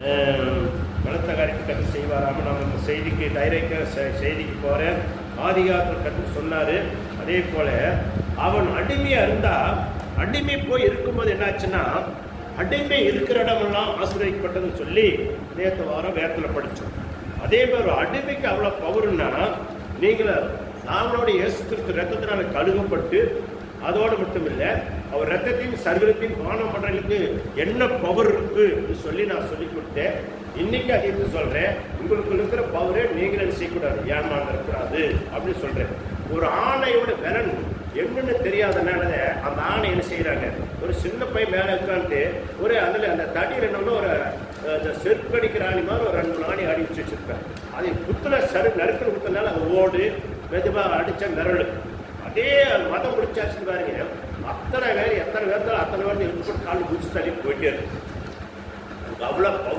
பலத்த காரியத்தை கற்று செய்வாராம நம்ம இந்த செய்திக்கு டைரக்டாக செய்திக்கு போகிறேன். ஆதிகாரத்தில் கற்று சொன்னார். அதே போல் அவன் அடிமையாக இருந்தால் அடிமை போய் இருக்கும்போது என்னாச்சுன்னா அடிமை இருக்கிற இடமெல்லாம் ஆசிரியப்பட்டதுன்னு சொல்லி நேற்று வாரம் வேதத்தில் படித்தோம். அதே மாதிரி ஒரு அடிமைக்கு அவ்வளோ பவர்னா நீங்கள் நாங்களுடைய இயேசு கிறிஸ்து ரத்தத்தினால கழுகப்பட்டு அதோடு மட்டும் இல்லை அவர் ரத்தத்தையும் சரீரத்தையும் பானம் பண்ணுறதுக்கு என்ன பவர் இருக்குன்னு சொல்லி நான் சொல்லி கொடுத்தேன். இன்னைக்கு அதை சொல்கிறேன், உங்களுக்கு இருக்கிற பவரை நீங்களும் செய்யக்கூடாது, ஏமாந்து இருக்கக்கூடாது அப்படின்னு சொல்கிறேன். ஒரு ஆணையோட பலன் என்னன்னு தெரியாதனால அந்த ஆணை என்ன செய்கிறாங்க, ஒரு சின்ன பையன் மேலே உட்காந்துட்டு ஒரு அதில் அந்த தடி ரெண்டு ஒரு செருப்படிக்கிற ஆணி மாதிரி ஒரு 2 ஆணி அடி வச்சு வச்சுருப்பேன். அதை குத்துல நறுக்கிற குத்தினால அது ஓடு மெதுவாக அடித்த மிரளு அதே மதம் முடிச்சாச்சுன்னு பாருங்க. எத்தனை பேர் இருந்தாலும் அத்தனை பேர் எடுத்து கால் முடிச்சு தள்ளி போயிட்டே இருக்கு. அவ்வளோ பவர்.